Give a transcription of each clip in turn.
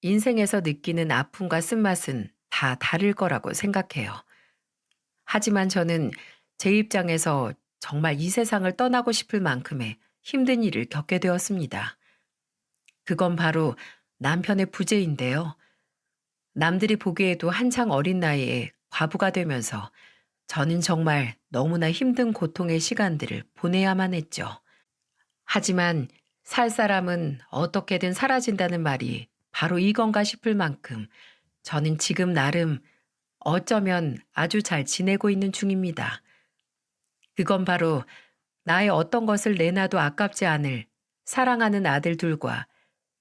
인생에서 느끼는 아픔과 쓴맛은 다 다를 거라고 생각해요. 하지만 저는 제 입장에서 정말 이 세상을 떠나고 싶을 만큼의 힘든 일을 겪게 되었습니다. 그건 바로 남편의 부재인데요. 남들이 보기에도 한창 어린 나이에 과부가 되면서 저는 정말 너무나 힘든 고통의 시간들을 보내야만 했죠. 하지만 살 사람은 어떻게든 사라진다는 말이 바로 이건가 싶을 만큼 저는 지금 나름 어쩌면 아주 잘 지내고 있는 중입니다. 그건 바로 나의 어떤 것을 내놔도 아깝지 않을 사랑하는 아들 둘과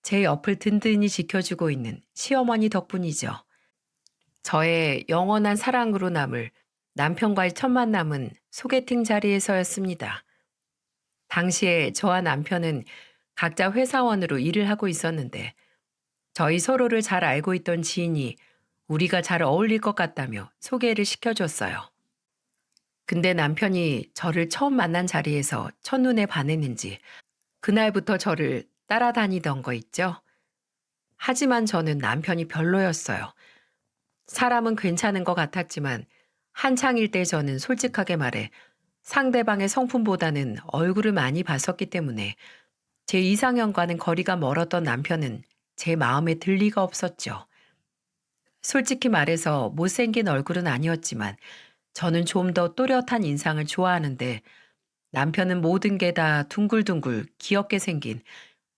제 옆을 든든히 지켜주고 있는 시어머니 덕분이죠. 저의 영원한 사랑으로 남을 남편과의 첫 만남은 소개팅 자리에서였습니다. 당시에 저와 남편은 각자 회사원으로 일을 하고 있었는데 저희 서로를 잘 알고 있던 지인이 우리가 잘 어울릴 것 같다며 소개를 시켜줬어요. 근데 남편이 저를 처음 만난 자리에서 첫눈에 반했는지 그날부터 저를 따라다니던 거 있죠? 하지만 저는 남편이 별로였어요. 사람은 괜찮은 것 같았지만 한창일 때 저는 솔직하게 말해 상대방의 성품보다는 얼굴을 많이 봤었기 때문에 제 이상형과는 거리가 멀었던 남편은 제 마음에 들 리가 없었죠. 솔직히 말해서 못생긴 얼굴은 아니었지만 저는 좀 더 또렷한 인상을 좋아하는데 남편은 모든 게 다 둥글둥글 귀엽게 생긴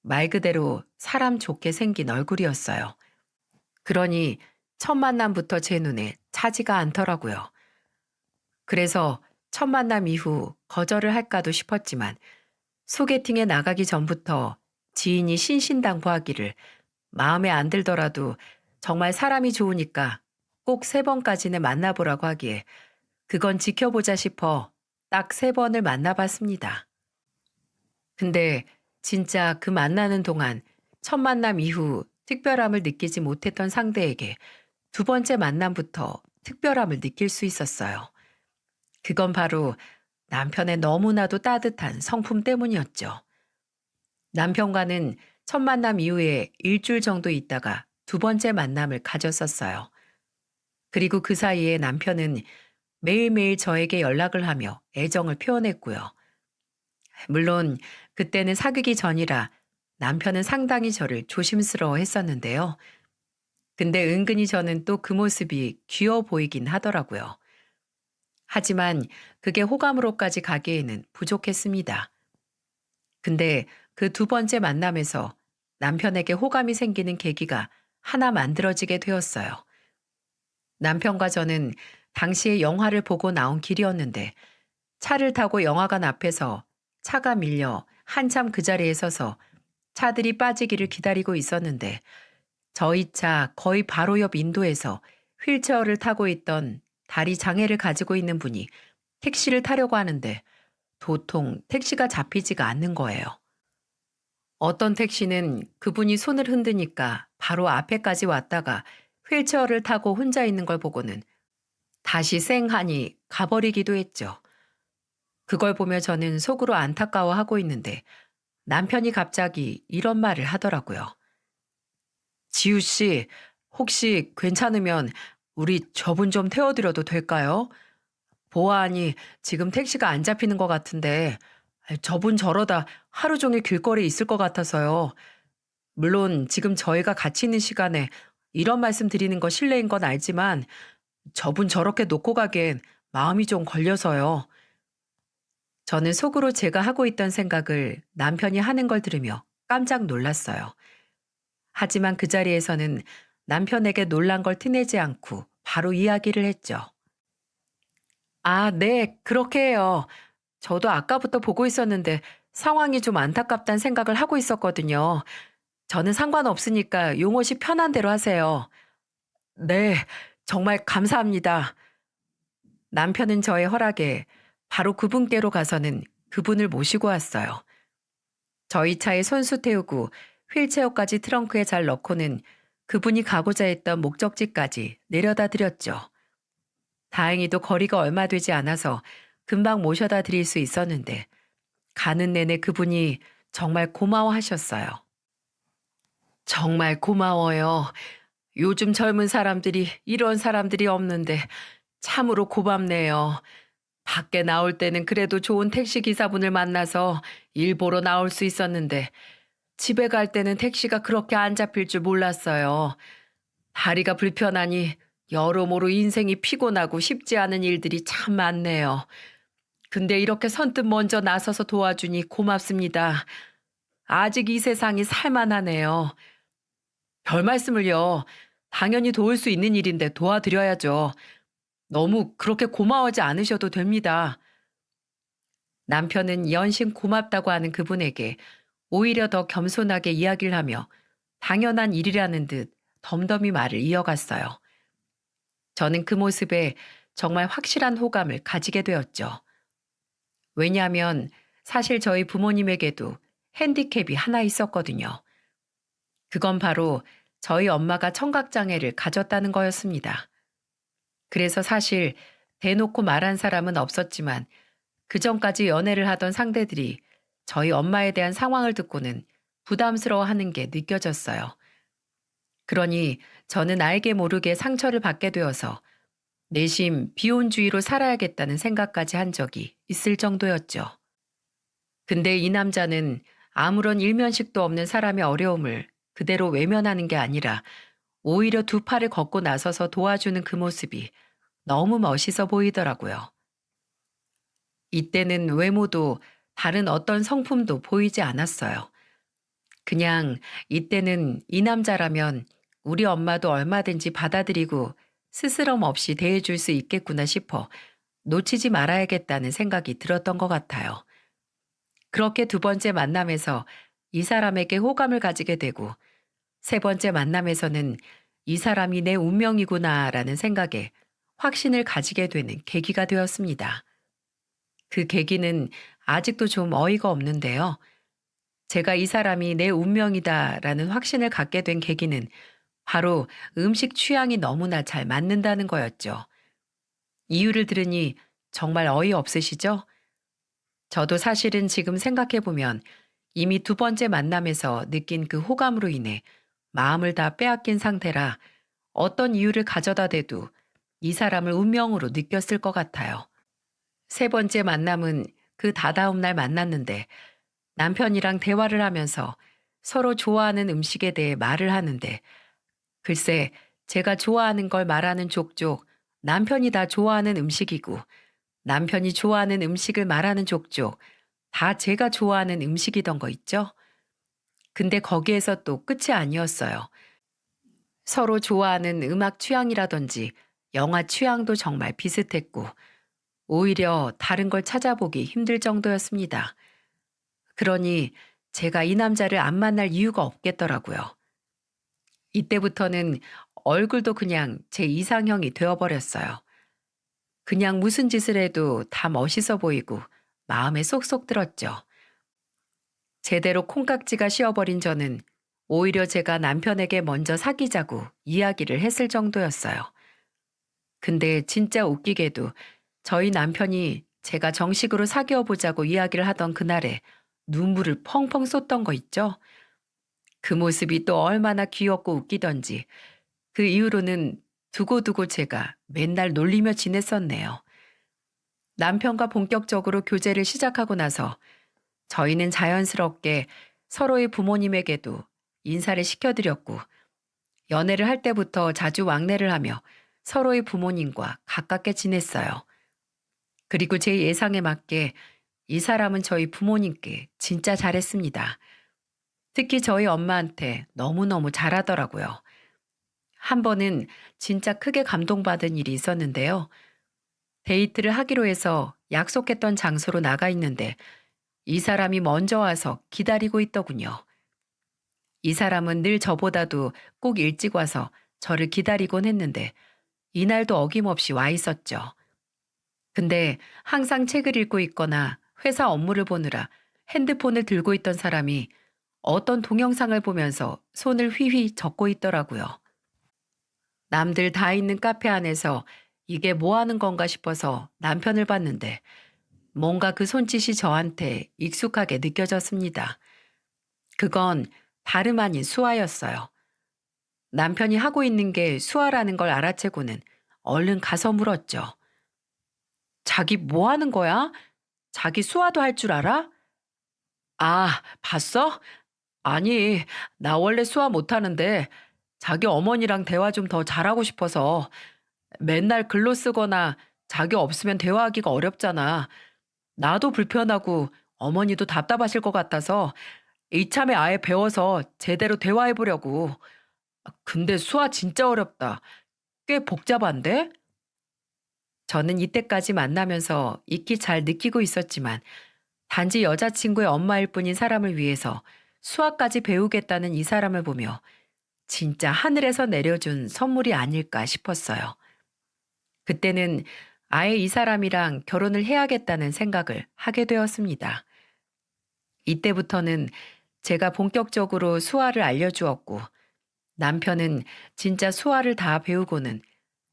말 그대로 사람 좋게 생긴 얼굴이었어요. 그러니 첫 만남부터 제 눈에 차지가 않더라고요. 그래서 첫 만남 이후 거절을 할까도 싶었지만 소개팅에 나가기 전부터 지인이 신신당부하기를 마음에 안 들더라도 정말 사람이 좋으니까 꼭 3번까지는 만나보라고 하기에 그건 지켜보자 싶어 딱 3번을 만나봤습니다. 근데 진짜 그 만나는 동안 첫 만남 이후 특별함을 느끼지 못했던 상대에게 두 번째 만남부터 특별함을 느낄 수 있었어요. 그건 바로 남편의 너무나도 따뜻한 성품 때문이었죠. 남편과는 첫 만남 이후에 일주일 정도 있다가 두 번째 만남을 가졌었어요. 그리고 그 사이에 남편은 매일매일 저에게 연락을 하며 애정을 표현했고요. 물론 그때는 사귀기 전이라 남편은 상당히 저를 조심스러워 했었는데요. 근데 은근히 저는 또 그 모습이 귀여워 보이긴 하더라고요. 하지만 그게 호감으로까지 가기에는 부족했습니다. 근데 그 두 번째 만남에서 남편에게 호감이 생기는 계기가 하나 만들어지게 되었어요. 남편과 저는 당시에 영화를 보고 나온 길이었는데 차를 타고 영화관 앞에서 차가 밀려 한참 그 자리에 서서 차들이 빠지기를 기다리고 있었는데 저희 차 거의 바로 옆 인도에서 휠체어를 타고 있던 다리 장애를 가지고 있는 분이 택시를 타려고 하는데 도통 택시가 잡히지가 않는 거예요. 어떤 택시는 그분이 손을 흔드니까 바로 앞에까지 왔다가 휠체어를 타고 혼자 있는 걸 보고는 다시 쌩하니 가버리기도 했죠. 그걸 보며 저는 속으로 안타까워하고 있는데 남편이 갑자기 이런 말을 하더라고요. 지우 씨, 혹시 괜찮으면 우리 저분 좀 태워드려도 될까요? 보아하니 지금 택시가 안 잡히는 것 같은데 저분 저러다 하루 종일 길거리에 있을 것 같아서요. 물론 지금 저희가 같이 있는 시간에 이런 말씀 드리는 거 실례인 건 알지만 저분 저렇게 놓고 가기엔 마음이 좀 걸려서요. 저는 속으로 제가 하고 있던 생각을 남편이 하는 걸 들으며 깜짝 놀랐어요. 하지만 그 자리에서는 남편에게 놀란 걸 티내지 않고 바로 이야기를 했죠. 아, 네, 그렇게 해요. 저도 아까부터 보고 있었는데 상황이 좀 안타깝다는 생각을 하고 있었거든요. 저는 상관없으니까 용호씨 편한 대로 하세요. 네, 정말 감사합니다. 남편은 저의 허락에 바로 그분께로 가서는 그분을 모시고 왔어요. 저희 차에 손수 태우고 휠체어까지 트렁크에 잘 넣고는 그분이 가고자 했던 목적지까지 내려다 드렸죠. 다행히도 거리가 얼마 되지 않아서 금방 모셔다 드릴 수 있었는데 가는 내내 그분이 정말 고마워하셨어요. 정말 고마워요. 요즘 젊은 사람들이 이런 사람들이 없는데 참으로 고맙네요. 밖에 나올 때는 그래도 좋은 택시 기사분을 만나서 일 보러 나올 수 있었는데 집에 갈 때는 택시가 그렇게 안 잡힐 줄 몰랐어요. 다리가 불편하니 여러모로 인생이 피곤하고 쉽지 않은 일들이 참 많네요. 근데 이렇게 선뜻 먼저 나서서 도와주니 고맙습니다. 아직 이 세상이 살만하네요. 별 말씀을요. 당연히 도울 수 있는 일인데 도와드려야죠. 너무 그렇게 고마워하지 않으셔도 됩니다. 남편은 연신 고맙다고 하는 그분에게 오히려 더 겸손하게 이야기를 하며 당연한 일이라는 듯 덤덤히 말을 이어갔어요. 저는 그 모습에 정말 확실한 호감을 가지게 되었죠. 왜냐하면 사실 저희 부모님에게도 핸디캡이 하나 있었거든요. 그건 바로 저희 엄마가 청각장애를 가졌다는 거였습니다. 그래서 사실 대놓고 말한 사람은 없었지만 그전까지 연애를 하던 상대들이 저희 엄마에 대한 상황을 듣고는 부담스러워하는 게 느껴졌어요. 그러니 저는 알게 모르게 상처를 받게 되어서 내심 비혼주의로 살아야겠다는 생각까지 한 적이 있을 정도였죠. 근데 이 남자는 아무런 일면식도 없는 사람의 어려움을 그대로 외면하는 게 아니라 오히려 두 팔을 걷고 나서서 도와주는 그 모습이 너무 멋있어 보이더라고요. 이때는 외모도 다른 어떤 성품도 보이지 않았어요. 그냥 이때는 이 남자라면 우리 엄마도 얼마든지 받아들이고 스스럼 없이 대해줄 수 있겠구나 싶어 놓치지 말아야겠다는 생각이 들었던 것 같아요. 그렇게 두 번째 만남에서 이 사람에게 호감을 가지게 되고 세 번째 만남에서는 이 사람이 내 운명이구나라는 생각에 확신을 가지게 되는 계기가 되었습니다. 그 계기는 아직도 좀 어이가 없는데요. 제가 이 사람이 내 운명이다라는 확신을 갖게 된 계기는 바로 음식 취향이 너무나 잘 맞는다는 거였죠. 이유를 들으니 정말 어이없으시죠? 저도 사실은 지금 생각해보면 이미 두 번째 만남에서 느낀 그 호감으로 인해 마음을 다 빼앗긴 상태라 어떤 이유를 가져다 대도 이 사람을 운명으로 느꼈을 것 같아요. 세 번째 만남은 그 다다음 날 만났는데 남편이랑 대화를 하면서 서로 좋아하는 음식에 대해 말을 하는데 글쎄 제가 좋아하는 걸 말하는 족족 남편이 다 좋아하는 음식이고 남편이 좋아하는 음식을 말하는 족족 다 제가 좋아하는 음식이던 거 있죠? 근데 거기에서 또 끝이 아니었어요. 서로 좋아하는 음악 취향이라든지 영화 취향도 정말 비슷했고 오히려 다른 걸 찾아보기 힘들 정도였습니다. 그러니 제가 이 남자를 안 만날 이유가 없겠더라고요. 이때부터는 얼굴도 그냥 제 이상형이 되어버렸어요. 그냥 무슨 짓을 해도 다 멋있어 보이고 마음에 쏙쏙 들었죠. 제대로 콩깍지가 씌어버린 저는 오히려 제가 남편에게 먼저 사귀자고 이야기를 했을 정도였어요. 근데 진짜 웃기게도 저희 남편이 제가 정식으로 사귀어 보자고 이야기를 하던 그날에 눈물을 펑펑 쏟던 거 있죠? 그 모습이 또 얼마나 귀엽고 웃기던지 그 이후로는 두고두고 제가 맨날 놀리며 지냈었네요. 남편과 본격적으로 교제를 시작하고 나서 저희는 자연스럽게 서로의 부모님에게도 인사를 시켜드렸고 연애를 할 때부터 자주 왕래를 하며 서로의 부모님과 가깝게 지냈어요. 그리고 제 예상에 맞게 이 사람은 저희 부모님께 진짜 잘했습니다. 특히 저희 엄마한테 너무너무 잘하더라고요. 한 번은 진짜 크게 감동받은 일이 있었는데요. 데이트를 하기로 해서 약속했던 장소로 나가 있는데 이 사람이 먼저 와서 기다리고 있더군요. 이 사람은 늘 저보다도 꼭 일찍 와서 저를 기다리곤 했는데 이날도 어김없이 와 있었죠. 근데 항상 책을 읽고 있거나 회사 업무를 보느라 핸드폰을 들고 있던 사람이 어떤 동영상을 보면서 손을 휘휘 적고 있더라고요. 남들 다 있는 카페 안에서 이게 뭐 하는 건가 싶어서 남편을 봤는데 뭔가 그 손짓이 저한테 익숙하게 느껴졌습니다. 그건 다름 아닌 수아였어요. 남편이 하고 있는 게 수아라는 걸 알아채고는 얼른 가서 물었죠. 자기 뭐 하는 거야? 자기 수아도 할 줄 알아? 아, 봤어? 아니, 나 원래 수아 못하는데 자기 어머니랑 대화 좀 더 잘하고 싶어서 맨날 글로 쓰거나 자기 없으면 대화하기가 어렵잖아. 나도 불편하고 어머니도 답답하실 것 같아서 이참에 아예 배워서 제대로 대화해 보려고. 근데 수아 진짜 어렵다. 꽤 복잡한데? 저는 이때까지 만나면서 익히 잘 느끼고 있었지만 단지 여자친구의 엄마일 뿐인 사람을 위해서 수학까지 배우겠다는 이 사람을 보며 진짜 하늘에서 내려준 선물이 아닐까 싶었어요. 그때는 아예 이 사람이랑 결혼을 해야겠다는 생각을 하게 되었습니다. 이때부터는 제가 본격적으로 수화를 알려주었고 남편은 진짜 수화를 다 배우고는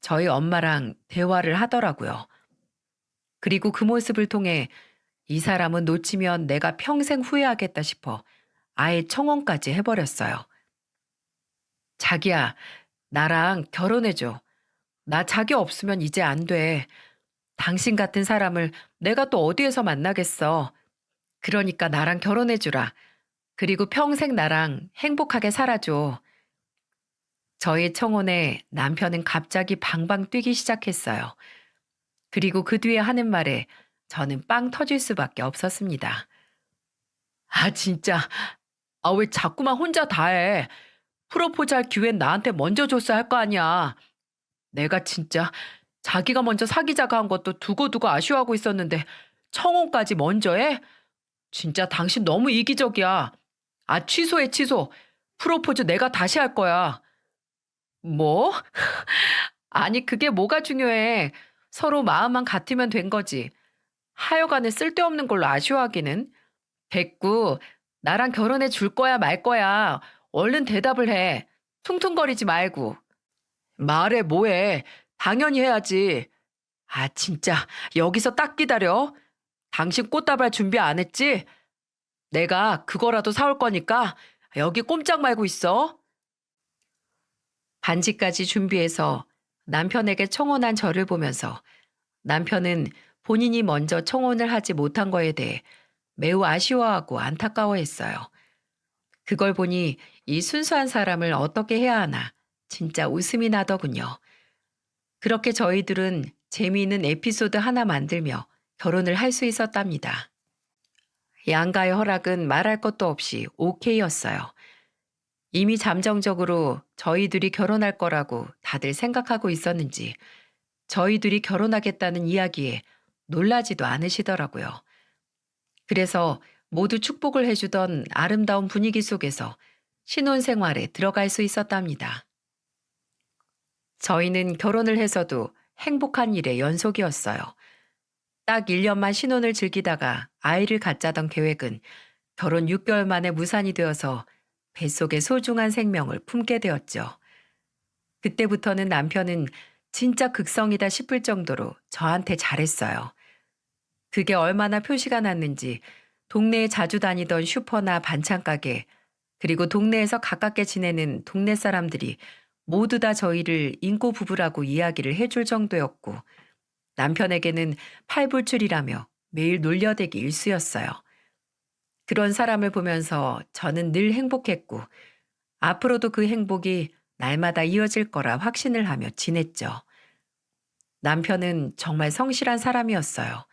저희 엄마랑 대화를 하더라고요. 그리고 그 모습을 통해 이 사람은 놓치면 내가 평생 후회하겠다 싶어 아예 청혼까지 해버렸어요. 자기야, 나랑 결혼해줘. 나 자기 없으면 이제 안 돼. 당신 같은 사람을 내가 또 어디에서 만나겠어. 그러니까 나랑 결혼해주라. 그리고 평생 나랑 행복하게 살아줘. 저의 청혼에 남편은 갑자기 방방 뛰기 시작했어요. 그리고 그 뒤에 하는 말에 저는 빵 터질 수밖에 없었습니다. 아, 진짜. 아, 왜 자꾸만 혼자 다 해. 프로포즈 할 기회는 나한테 먼저 줬어야 할 거 아니야. 내가 진짜 자기가 먼저 사귀자고 한 것도 두고두고 아쉬워하고 있었는데 청혼까지 먼저 해? 진짜 당신 너무 이기적이야. 아, 취소해, 취소. 프로포즈 내가 다시 할 거야. 뭐? 아니, 그게 뭐가 중요해. 서로 마음만 같으면 된 거지. 하여간에 쓸데없는 걸로 아쉬워하기는. 됐고, 나랑 결혼해 줄 거야, 말 거야. 얼른 대답을 해. 퉁퉁거리지 말고. 말해, 뭐해. 당연히 해야지. 아, 진짜. 여기서 딱 기다려. 당신 꽃다발 준비 안 했지? 내가 그거라도 사올 거니까 여기 꼼짝 말고 있어. 반지까지 준비해서 남편에게 청혼한 저를 보면서 남편은 본인이 먼저 청혼을 하지 못한 거에 대해 매우 아쉬워하고 안타까워했어요. 그걸 보니 이 순수한 사람을 어떻게 해야 하나 진짜 웃음이 나더군요. 그렇게 저희들은 재미있는 에피소드 하나 만들며 결혼을 할 수 있었답니다. 양가의 허락은 말할 것도 없이 오케이였어요. 이미 잠정적으로 저희 둘이 결혼할 거라고 다들 생각하고 있었는지 저희 둘이 결혼하겠다는 이야기에 놀라지도 않으시더라고요. 그래서 모두 축복을 해주던 아름다운 분위기 속에서 신혼생활에 들어갈 수 있었답니다. 저희는 결혼을 해서도 행복한 일의 연속이었어요. 딱 1년만 신혼을 즐기다가 아이를 갖자던 계획은 결혼 6개월 만에 무산이 되어서 뱃속에 소중한 생명을 품게 되었죠. 그때부터는 남편은 진짜 극성이다 싶을 정도로 저한테 잘했어요. 그게 얼마나 표시가 났는지 동네에 자주 다니던 슈퍼나 반찬가게 그리고 동네에서 가깝게 지내는 동네 사람들이 모두 다 저희를 인고 부부라고 이야기를 해줄 정도였고 남편에게는 팔불출이라며 매일 놀려대기 일쑤였어요. 그런 사람을 보면서 저는 늘 행복했고 앞으로도 그 행복이 날마다 이어질 거라 확신을 하며 지냈죠. 남편은 정말 성실한 사람이었어요.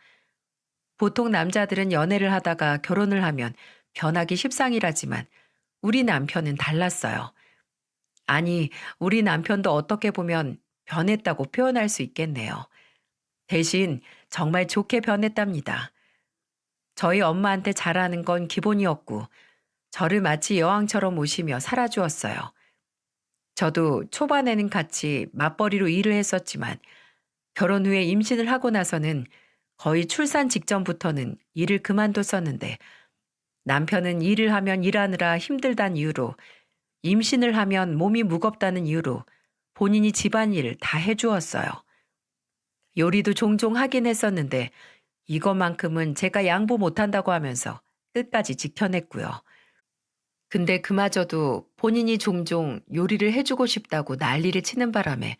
보통 남자들은 연애를 하다가 결혼을 하면 변하기 십상이라지만 우리 남편은 달랐어요. 아니, 우리 남편도 어떻게 보면 변했다고 표현할 수 있겠네요. 대신 정말 좋게 변했답니다. 저희 엄마한테 잘하는 건 기본이었고 저를 마치 여왕처럼 모시며 살아주었어요. 저도 초반에는 같이 맞벌이로 일을 했었지만 결혼 후에 임신을 하고 나서는 거의 출산 직전부터는 일을 그만뒀었는데 남편은 일을 하면 일하느라 힘들다는 이유로 임신을 하면 몸이 무겁다는 이유로 본인이 집안일을 다 해주었어요. 요리도 종종 하긴 했었는데 이것만큼은 제가 양보 못한다고 하면서 끝까지 지켜냈고요. 근데 그마저도 본인이 종종 요리를 해주고 싶다고 난리를 치는 바람에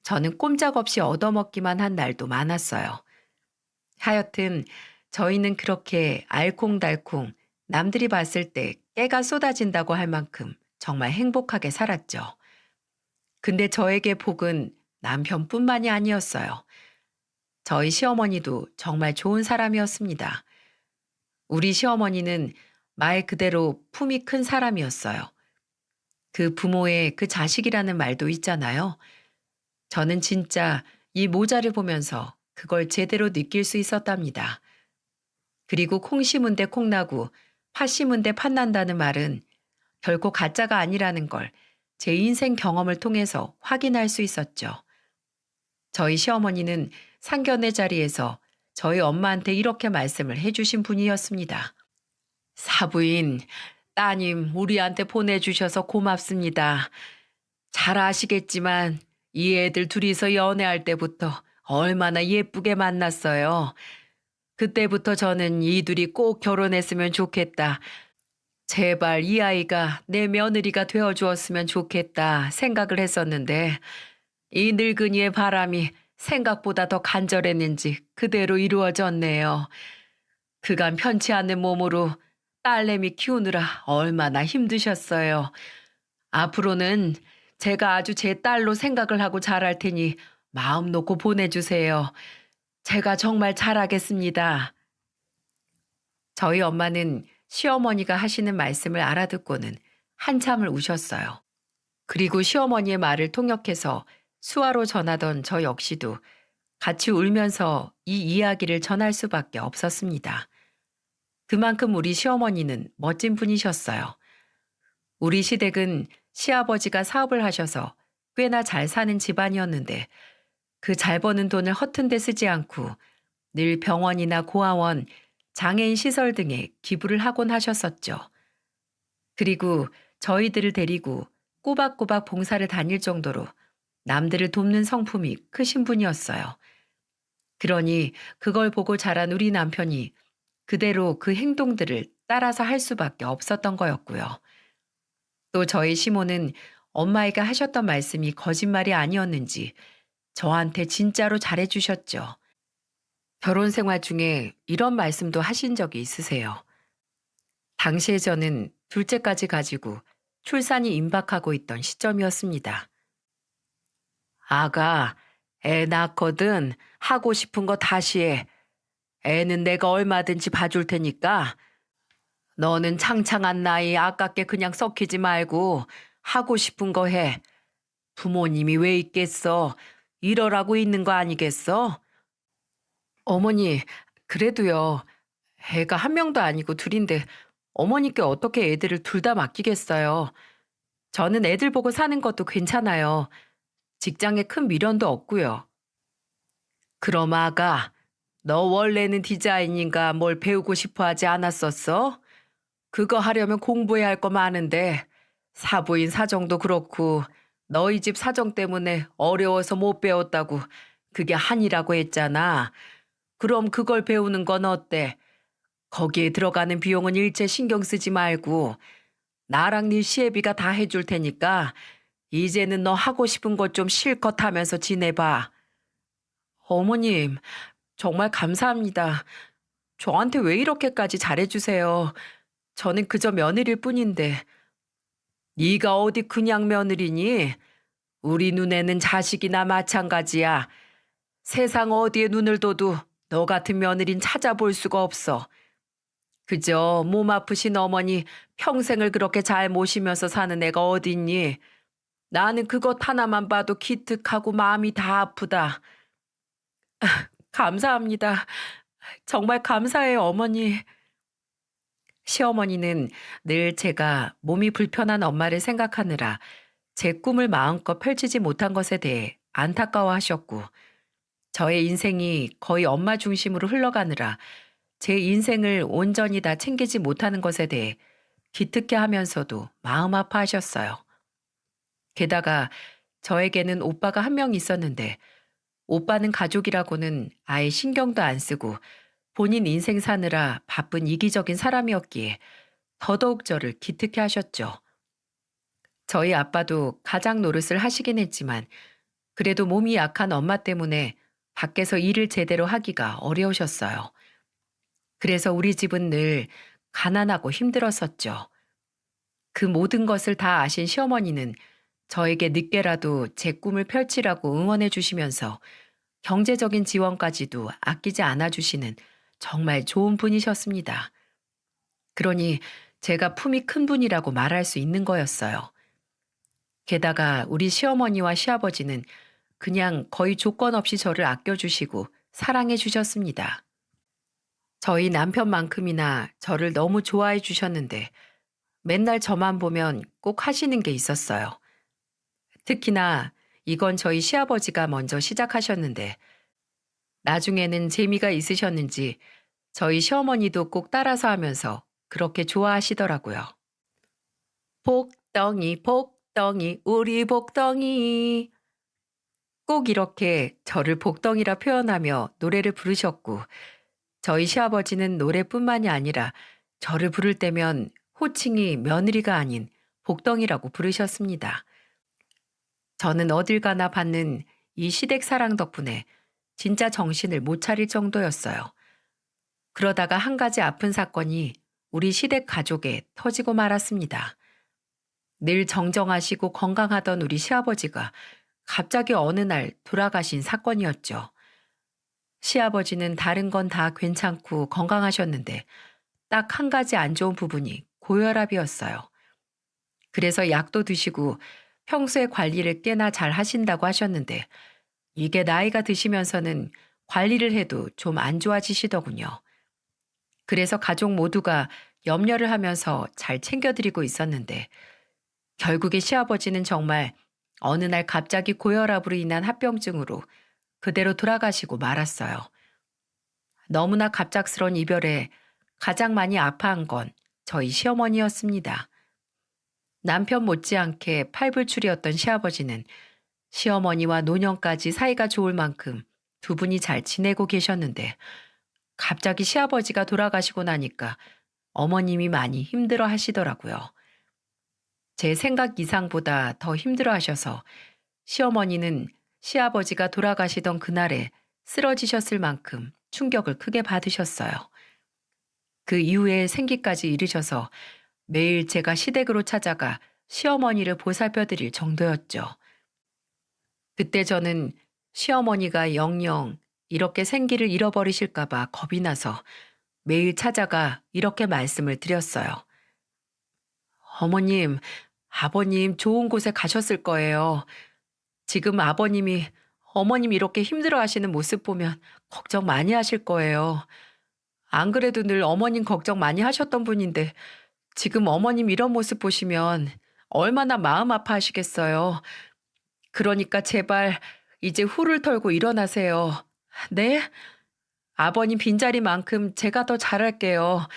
저는 꼼짝없이 얻어먹기만 한 날도 많았어요. 하여튼 저희는 그렇게 알콩달콩 남들이 봤을 때 깨가 쏟아진다고 할 만큼 정말 행복하게 살았죠. 근데 저에게 복은 남편뿐만이 아니었어요. 저희 시어머니도 정말 좋은 사람이었습니다. 우리 시어머니는 말 그대로 품이 큰 사람이었어요. 그 부모의 그 자식이라는 말도 있잖아요. 저는 진짜 이 모자를 보면서 그걸 제대로 느낄 수 있었답니다. 그리고 콩 심은 데 콩나고 팥 심은 데 팥난다는 말은 결코 가짜가 아니라는 걸 제 인생 경험을 통해서 확인할 수 있었죠. 저희 시어머니는 상견례 자리에서 저희 엄마한테 이렇게 말씀을 해주신 분이었습니다. 사부인, 따님 우리한테 보내주셔서 고맙습니다. 잘 아시겠지만 이 애들 둘이서 연애할 때부터 얼마나 예쁘게 만났어요. 그때부터 저는 이 둘이 꼭 결혼했으면 좋겠다. 제발 이 아이가 내 며느리가 되어 주었으면 좋겠다 생각을 했었는데 이 늙은이의 바람이 생각보다 더 간절했는지 그대로 이루어졌네요. 그간 편치 않은 몸으로 딸내미 키우느라 얼마나 힘드셨어요. 앞으로는 제가 아주 제 딸로 생각을 하고 잘할 테니 마음 놓고 보내주세요. 제가 정말 잘하겠습니다. 저희 엄마는 시어머니가 하시는 말씀을 알아듣고는 한참을 우셨어요. 그리고 시어머니의 말을 통역해서 수화로 전하던 저 역시도 같이 울면서 이 이야기를 전할 수밖에 없었습니다. 그만큼 우리 시어머니는 멋진 분이셨어요. 우리 시댁은 시아버지가 사업을 하셔서 꽤나 잘 사는 집안이었는데 그 잘 버는 돈을 허튼 데 쓰지 않고 늘 병원이나 고아원, 장애인 시설 등에 기부를 하곤 하셨었죠. 그리고 저희들을 데리고 꼬박꼬박 봉사를 다닐 정도로 남들을 돕는 성품이 크신 분이었어요. 그러니 그걸 보고 자란 우리 남편이 그대로 그 행동들을 따라서 할 수밖에 없었던 거였고요. 또 저희 시모는 엄마이가 하셨던 말씀이 거짓말이 아니었는지 저한테 진짜로 잘해주셨죠. 결혼 생활 중에 이런 말씀도 하신 적이 있으세요. 당시에 저는 둘째까지 가지고 출산이 임박하고 있던 시점이었습니다. 아가, 애 낳거든 하고 싶은 거 다시 해. 애는 내가 얼마든지 봐줄 테니까 너는 창창한 나이 아깝게 그냥 썩히지 말고 하고 싶은 거 해. 부모님이 왜 있겠어? 이러라고 있는 거 아니겠어? 어머니, 그래도요. 애가 한 명도 아니고 둘인데 어머니께 어떻게 애들을 둘 다 맡기겠어요. 저는 애들 보고 사는 것도 괜찮아요. 직장에 큰 미련도 없고요. 그럼 아가, 너 원래는 디자인인가 뭘 배우고 싶어 하지 않았었어? 그거 하려면 공부해야 할 거 많은데 사부인 사정도 그렇고 너희 집 사정 때문에 어려워서 못 배웠다고 그게 한이라고 했잖아. 그럼 그걸 배우는 건 어때? 거기에 들어가는 비용은 일체 신경 쓰지 말고 나랑 네 시애비가 다 해줄 테니까 이제는 너 하고 싶은 것 좀 실컷 하면서 지내봐. 어머님, 정말 감사합니다. 저한테 왜 이렇게까지 잘해주세요. 저는 그저 며느리일 뿐인데. 네가 어디 그냥 며느리니? 우리 눈에는 자식이나 마찬가지야. 세상 어디에 눈을 둬도 너 같은 며느린 찾아볼 수가 없어. 그저 몸 아프신 어머니 평생을 그렇게 잘 모시면서 사는 애가 어딨니? 나는 그것 하나만 봐도 기특하고 마음이 다 아프다. 감사합니다. 정말 감사해요, 어머니. 시어머니는 늘 제가 몸이 불편한 엄마를 생각하느라 제 꿈을 마음껏 펼치지 못한 것에 대해 안타까워하셨고, 저의 인생이 거의 엄마 중심으로 흘러가느라 제 인생을 온전히 다 챙기지 못하는 것에 대해 기특해 하면서도 마음 아파하셨어요. 게다가 저에게는 오빠가 한 명 있었는데 오빠는 가족이라고는 아예 신경도 안 쓰고 본인 인생 사느라 바쁜 이기적인 사람이었기에 더더욱 저를 기특해 하셨죠. 저희 아빠도 가장 노릇을 하시긴 했지만 그래도 몸이 약한 엄마 때문에 밖에서 일을 제대로 하기가 어려우셨어요. 그래서 우리 집은 늘 가난하고 힘들었었죠. 그 모든 것을 다 아신 시어머니는 저에게 늦게라도 제 꿈을 펼치라고 응원해 주시면서 경제적인 지원까지도 아끼지 않아 주시는 정말 좋은 분이셨습니다. 그러니 제가 품이 큰 분이라고 말할 수 있는 거였어요. 게다가 우리 시어머니와 시아버지는 그냥 거의 조건 없이 저를 아껴주시고 사랑해 주셨습니다. 저희 남편만큼이나 저를 너무 좋아해 주셨는데 맨날 저만 보면 꼭 하시는 게 있었어요. 특히나 이건 저희 시아버지가 먼저 시작하셨는데 나중에는 재미가 있으셨는지 저희 시어머니도 꼭 따라서 하면서 그렇게 좋아하시더라고요. 복덩이, 복덩이, 우리 복덩이. 꼭 이렇게 저를 복덩이라 표현하며 노래를 부르셨고, 저희 시아버지는 노래뿐만이 아니라 저를 부를 때면 호칭이 며느리가 아닌 복덩이라고 부르셨습니다. 저는 어딜 가나 받는 이 시댁 사랑 덕분에 진짜 정신을 못 차릴 정도였어요. 그러다가 한 가지 아픈 사건이 우리 시댁 가족에 터지고 말았습니다. 늘 정정하시고 건강하던 우리 시아버지가 갑자기 어느 날 돌아가신 사건이었죠. 시아버지는 다른 건 다 괜찮고 건강하셨는데 딱 한 가지 안 좋은 부분이 고혈압이었어요. 그래서 약도 드시고 평소에 관리를 꽤나 잘 하신다고 하셨는데 이게 나이가 드시면서는 관리를 해도 좀 안 좋아지시더군요. 그래서 가족 모두가 염려를 하면서 잘 챙겨드리고 있었는데 결국에 시아버지는 정말 어느 날 갑자기 고혈압으로 인한 합병증으로 그대로 돌아가시고 말았어요. 너무나 갑작스런 이별에 가장 많이 아파한 건 저희 시어머니였습니다. 남편 못지않게 팔불출이었던 시아버지는 시어머니와 노년까지 사이가 좋을 만큼 두 분이 잘 지내고 계셨는데 갑자기 시아버지가 돌아가시고 나니까 어머님이 많이 힘들어 하시더라고요. 제 생각 이상보다 더 힘들어 하셔서 시어머니는 시아버지가 돌아가시던 그날에 쓰러지셨을 만큼 충격을 크게 받으셨어요. 그 이후에 생기까지 잃으셔서 매일 제가 시댁으로 찾아가 시어머니를 보살펴 드릴 정도였죠. 그때 저는 시어머니가 영영 이렇게 생기를 잃어버리실까봐 겁이 나서 매일 찾아가 이렇게 말씀을 드렸어요. 어머님, 아버님 좋은 곳에 가셨을 거예요. 지금 아버님이 어머님 이렇게 힘들어 하시는 모습 보면 걱정 많이 하실 거예요. 안 그래도 늘 어머님 걱정 많이 하셨던 분인데 지금 어머님 이런 모습 보시면 얼마나 마음 아파하시겠어요. 그러니까 제발 이제 후를 털고 일어나세요. 네? 아버님 빈자리만큼 제가 더 잘할게요.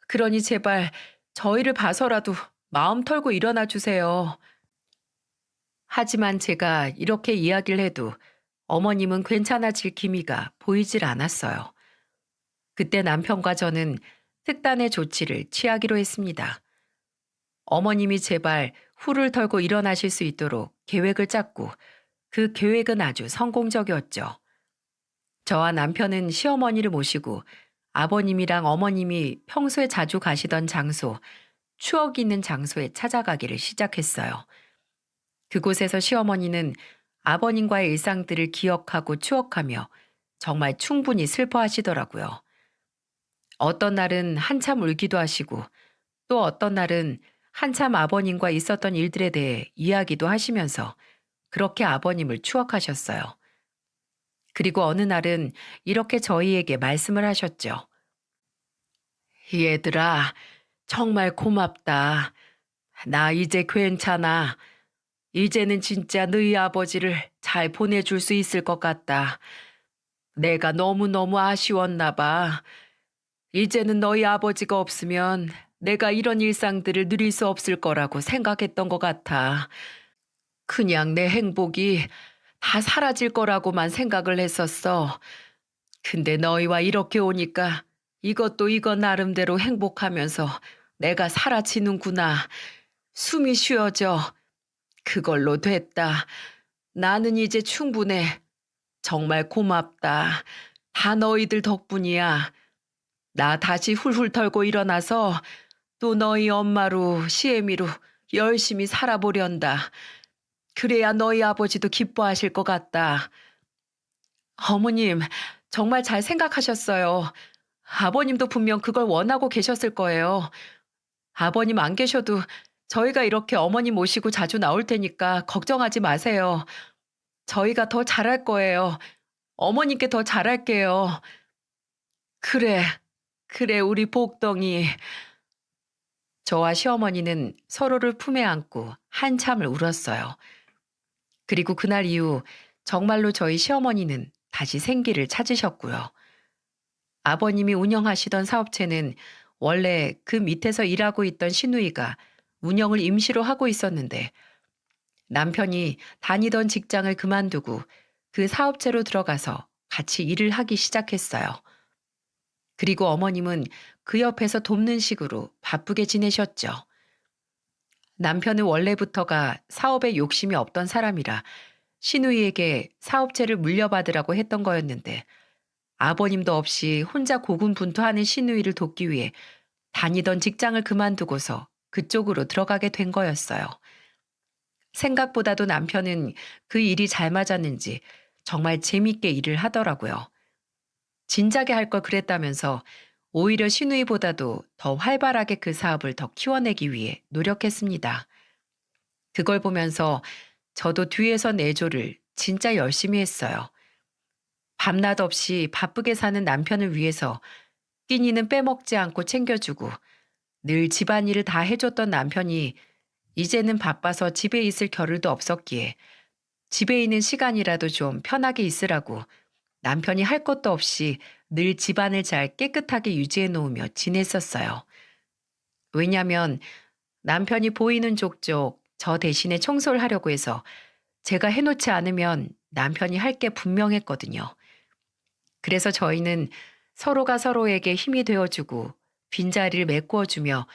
그러니 제발 저희를 봐서라도 마음 털고 일어나 주세요. 하지만 제가 이렇게 이야기를 해도 어머님은 괜찮아질 기미가 보이질 않았어요. 그때 남편과 저는 특단의 조치를 취하기로 했습니다. 어머님이 제발 후를 털고 일어나실 수 있도록 계획을 짰고 그 계획은 아주 성공적이었죠. 저와 남편은 시어머니를 모시고 아버님이랑 어머님이 평소에 자주 가시던 장소, 추억 있는 장소에 찾아가기를 시작했어요. 그곳에서 시어머니는 아버님과의 일상들을 기억하고 추억하며 정말 충분히 슬퍼하시더라고요. 어떤 날은 한참 울기도 하시고 또 어떤 날은 한참 아버님과 있었던 일들에 대해 이야기도 하시면서 그렇게 아버님을 추억하셨어요. 그리고 어느 날은 이렇게 저희에게 말씀을 하셨죠. 얘들아, 정말 고맙다. 나 이제 괜찮아. 이제는 진짜 너희 아버지를 잘 보내줄 수 있을 것 같다. 내가 너무너무 아쉬웠나 봐. 이제는 너희 아버지가 없으면 내가 이런 일상들을 누릴 수 없을 거라고 생각했던 것 같아. 그냥 내 행복이 다 사라질 거라고만 생각을 했었어. 근데 너희와 이렇게 오니까 이것도 이거 나름대로 행복하면서 내가 사라지는구나. 숨이 쉬어져. 그걸로 됐다. 나는 이제 충분해. 정말 고맙다. 다 너희들 덕분이야. 나 다시 훌훌 털고 일어나서 또 너희 엄마로 시애미로 열심히 살아보련다. 그래야 너희 아버지도 기뻐하실 것 같다. 어머님, 정말 잘 생각하셨어요. 아버님도 분명 그걸 원하고 계셨을 거예요. 아버님 안 계셔도 저희가 이렇게 어머님 모시고 자주 나올 테니까 걱정하지 마세요. 저희가 더 잘할 거예요. 어머님께 더 잘할게요. 그래, 그래, 우리 복덩이. 저와 시어머니는 서로를 품에 안고 한참을 울었어요. 그리고 그날 이후 정말로 저희 시어머니는 다시 생기를 찾으셨고요. 아버님이 운영하시던 사업체는 원래 그 밑에서 일하고 있던 시누이가 운영을 임시로 하고 있었는데 남편이 다니던 직장을 그만두고 그 사업체로 들어가서 같이 일을 하기 시작했어요. 그리고 어머님은 그 옆에서 돕는 식으로 바쁘게 지내셨죠. 남편은 원래부터가 사업에 욕심이 없던 사람이라 시누이에게 사업체를 물려받으라고 했던 거였는데 아버님도 없이 혼자 고군분투하는 시누이를 돕기 위해 다니던 직장을 그만두고서 그쪽으로 들어가게 된 거였어요. 생각보다도 남편은 그 일이 잘 맞았는지 정말 재밌게 일을 하더라고요. 진작에 할 걸 그랬다면서 오히려 시누이보다도 더 활발하게 그 사업을 더 키워내기 위해 노력했습니다. 그걸 보면서 저도 뒤에서 내조를 진짜 열심히 했어요. 밤낮 없이 바쁘게 사는 남편을 위해서 끼니는 빼먹지 않고 챙겨주고 늘 집안일을 다 해줬던 남편이 이제는 바빠서 집에 있을 겨를도 없었기에 집에 있는 시간이라도 좀 편하게 있으라고 남편이 할 것도 없이 늘 집안을 잘 깨끗하게 유지해 놓으며 지냈었어요. 왜냐면 남편이 보이는 족족 저 대신에 청소를 하려고 해서 제가 해놓지 않으면 남편이 할 게 분명했거든요. 그래서 저희는 서로가 서로에게 힘이 되어주고 빈자리를 메꾸어주며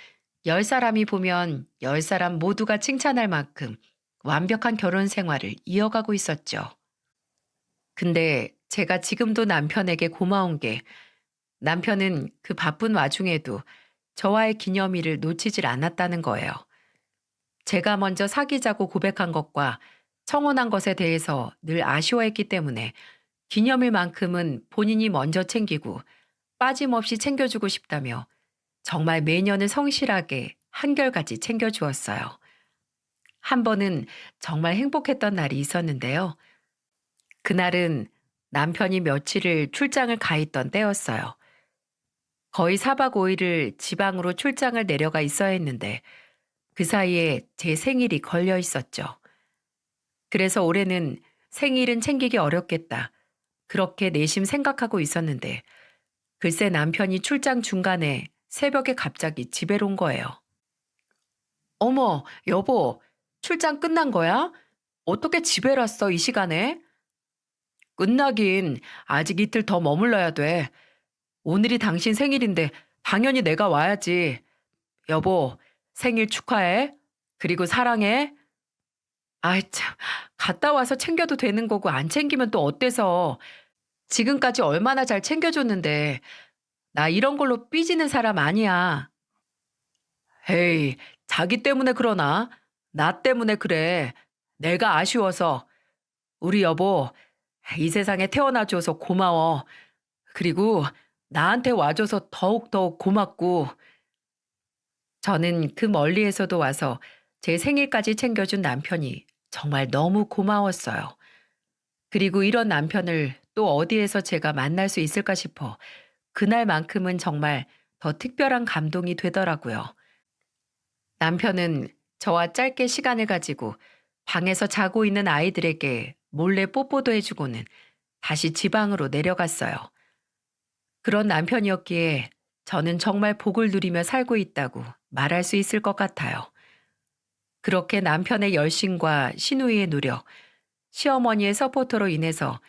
10사람이 보면 10사람 모두가 칭찬할 만큼 완벽한 결혼 생활을 이어가고 있었죠. 근데 제가 지금도 남편에게 고마운 게 남편은 그 바쁜 와중에도 저와의 기념일을 놓치질 않았다는 거예요. 제가 먼저 사귀자고 고백한 것과 청혼한 것에 대해서 늘 아쉬워했기 때문에 기념일만큼은 본인이 먼저 챙기고 빠짐없이 챙겨주고 싶다며 정말 매년을 성실하게 한결같이 챙겨주었어요. 한 번은 정말 행복했던 날이 있었는데요. 그날은 남편이 며칠을 출장을 가 있던 때였어요. 거의 4박 5일을 지방으로 출장을 내려가 있어야 했는데 그 사이에 제 생일이 걸려 있었죠. 그래서 올해는 생일은 챙기기 어렵겠다. 그렇게 내심 생각하고 있었는데 글쎄 남편이 출장 중간에 새벽에 갑자기 집에 온 거예요. 어머, 여보, 출장 끝난 거야? 어떻게 집에 왔어, 이 시간에? 끝나긴 아직 이틀 더 머물러야 돼. 오늘이 당신 생일인데 당연히 내가 와야지. 여보, 생일 축하해. 그리고 사랑해. 아이 참, 갔다 와서 챙겨도 되는 거고 안 챙기면 또 어때서. 지금까지 얼마나 잘 챙겨줬는데 나 이런 걸로 삐지는 사람 아니야. 에이, 자기 때문에 그러나? 나 때문에 그래. 내가 아쉬워서. 우리 여보, 이 세상에 태어나줘서 고마워. 그리고 나한테 와줘서 더욱더욱 고맙고. 저는 그 멀리에서도 와서 제 생일까지 챙겨준 남편이 정말 너무 고마웠어요. 그리고 이런 남편을 또 어디에서 제가 만날 수 있을까 싶어 그날만큼은 정말 더 특별한 감동이 되더라고요. 남편은 저와 짧게 시간을 가지고 방에서 자고 있는 아이들에게 몰래 뽀뽀도 해주고는 다시 지방으로 내려갔어요. 그런 남편이었기에 저는 정말 복을 누리며 살고 있다고 말할 수 있을 것 같아요. 그렇게 남편의 열심과 시누이의 노력, 시어머니의 서포터로 인해서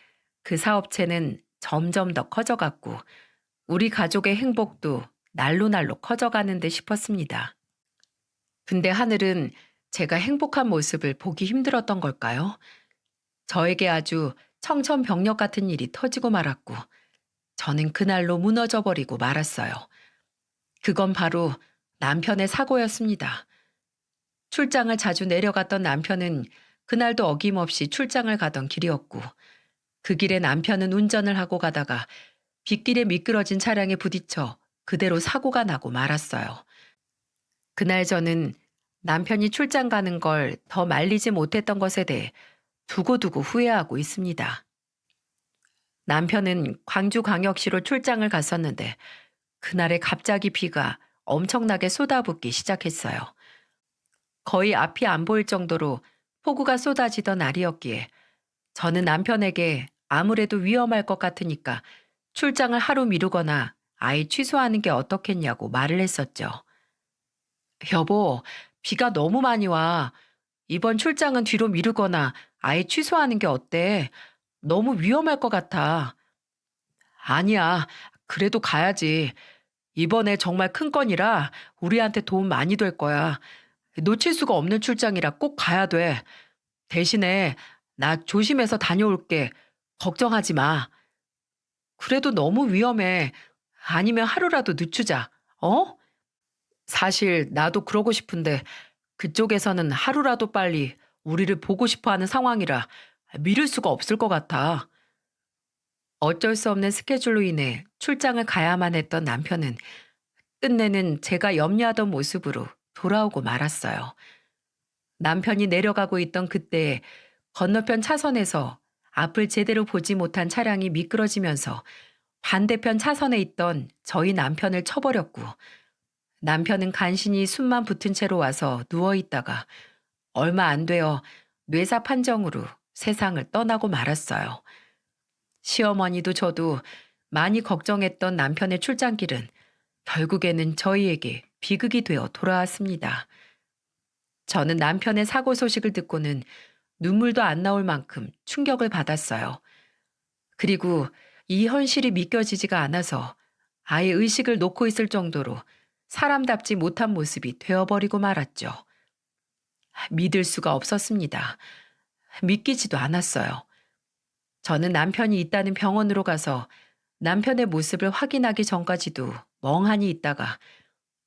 그 사업체는 점점 더 커져갔고 우리 가족의 행복도 날로 날로 커져가는 데 싶었습니다. 근데 하늘은 제가 행복한 모습을 보기 힘들었던 걸까요? 저에게 아주 청천벽력 같은 일이 터지고 말았고, 저는 그날로 무너져 버리고 말았어요. 그건 바로 남편의 사고였습니다. 출장을 자주 내려갔던 남편은 그날도 어김없이 출장을 가던 길이었고, 그 길에 남편은 운전을 하고 가다가 빗길에 미끄러진 차량에 부딪혀 그대로 사고가 나고 말았어요. 그날 저는 남편이 출장 가는 걸 더 말리지 못했던 것에 대해 두고두고 후회하고 있습니다. 남편은 광주광역시로 출장을 갔었는데 그날에 갑자기 비가 엄청나게 쏟아붓기 시작했어요. 거의 앞이 안 보일 정도로 폭우가 쏟아지던 날이었기에 저는 남편에게 아무래도 위험할 것 같으니까 출장을 하루 미루거나 아예 취소하는 게 어떻겠냐고 말을 했었죠. 여보, 비가 너무 많이 와. 이번 출장은 뒤로 미루거나 아예 취소하는 게 어때? 너무 위험할 것 같아. 아니야. 그래도 가야지. 이번에 정말 큰 건이라 우리한테 도움 많이 될 거야. 놓칠 수가 없는 출장이라 꼭 가야 돼. 대신에 나 조심해서 다녀올게. 걱정하지 마. 그래도 너무 위험해. 아니면 하루라도 늦추자. 어? 사실 나도 그러고 싶은데 그쪽에서는 하루라도 빨리 우리를 보고 싶어 하는 상황이라 미룰 수가 없을 것 같아. 어쩔 수 없는 스케줄로 인해 출장을 가야만 했던 남편은 끝내는 제가 염려하던 모습으로 돌아오고 말았어요. 남편이 내려가고 있던 그때에 건너편 차선에서 앞을 제대로 보지 못한 차량이 미끄러지면서 반대편 차선에 있던 저희 남편을 쳐버렸고, 남편은 간신히 숨만 붙은 채로 와서 누워 있다가 얼마 안 되어 뇌사 판정으로 세상을 떠나고 말았어요. 시어머니도 저도 많이 걱정했던 남편의 출장길은 결국에는 저희에게 비극이 되어 돌아왔습니다. 저는 남편의 사고 소식을 듣고는 눈물도 안 나올 만큼 충격을 받았어요. 그리고 이 현실이 믿겨지지가 않아서 아예 의식을 놓고 있을 정도로 사람답지 못한 모습이 되어버리고 말았죠. 믿을 수가 없었습니다. 믿기지도 않았어요. 저는 남편이 있다는 병원으로 가서 남편의 모습을 확인하기 전까지도 멍하니 있다가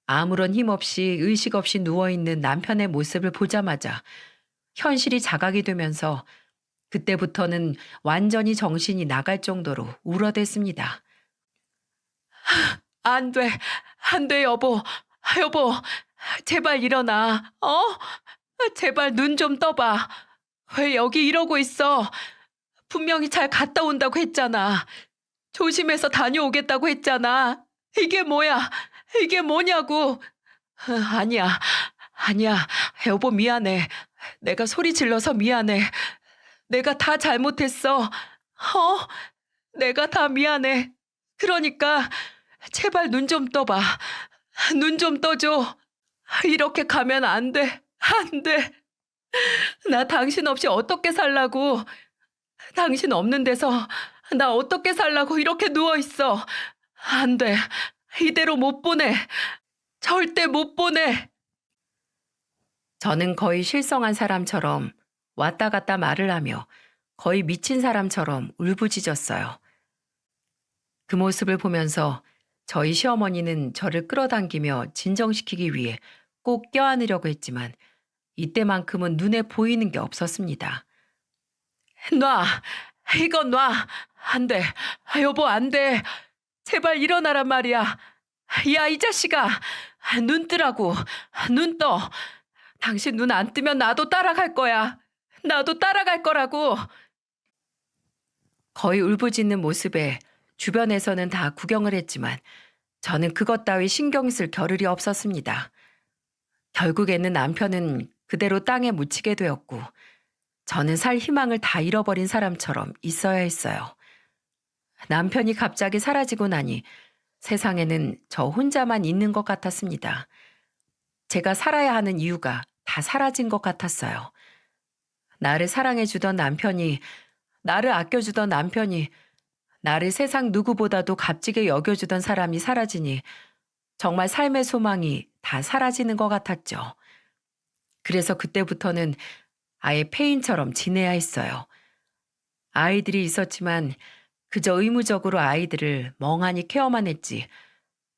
아무런 힘 없이 의식 없이 누워있는 남편의 모습을 보자마자 현실이 자각이 되면서 그때부터는 완전히 정신이 나갈 정도로 울어댔습니다. 안 돼, 안 돼, 여보. 여보, 제발 일어나. 제발 눈 좀 떠봐. 왜 여기 이러고 있어? 분명히 잘 갔다 온다고 했잖아. 조심해서 다녀오겠다고 했잖아. 이게 뭐야? 이게 뭐냐고. 아니야, 아니야. 여보 미안해. 내가 소리 질러서 미안해. 내가 다 잘못했어. 내가 다 미안해. 그러니까 제발 눈 좀 떠봐. 눈 좀 떠줘. 이렇게 가면 안 돼. 안 돼. 나 당신 없이 어떻게 살라고. 당신 없는 데서 나 어떻게 살라고 이렇게 누워있어. 안 돼. 이대로 못 보내. 절대 못 보내. 저는 거의 실성한 사람처럼 왔다 갔다 말을 하며 거의 미친 사람처럼 울부짖었어요. 그 모습을 보면서 저희 시어머니는 저를 끌어당기며 진정시키기 위해 꼭 껴안으려고 했지만 이때만큼은 눈에 보이는 게 없었습니다. 놔! 이건 놔! 안 돼! 여보 안 돼! 제발 일어나란 말이야! 야, 이 자식아! 눈 뜨라고! 눈 떠! 당신 눈 안 뜨면 나도 따라갈 거야! 나도 따라갈 거라고! 거의 울부짖는 모습에 주변에서는 다 구경을 했지만 저는 그것 따위 신경 쓸 겨를이 없었습니다. 결국에는 남편은 그대로 땅에 묻히게 되었고 저는 살 희망을 다 잃어버린 사람처럼 있어야 했어요. 남편이 갑자기 사라지고 나니 세상에는 저 혼자만 있는 것 같았습니다. 제가 살아야 하는 이유가 다 사라진 것 같았어요. 나를 사랑해주던 남편이, 나를 아껴주던 남편이, 나를 세상 누구보다도 값지게 여겨주던 사람이 사라지니 정말 삶의 소망이 다 사라지는 것 같았죠. 그래서 그때부터는 아예 폐인처럼 지내야 했어요. 아이들이 있었지만 그저 의무적으로 아이들을 멍하니 케어만 했지.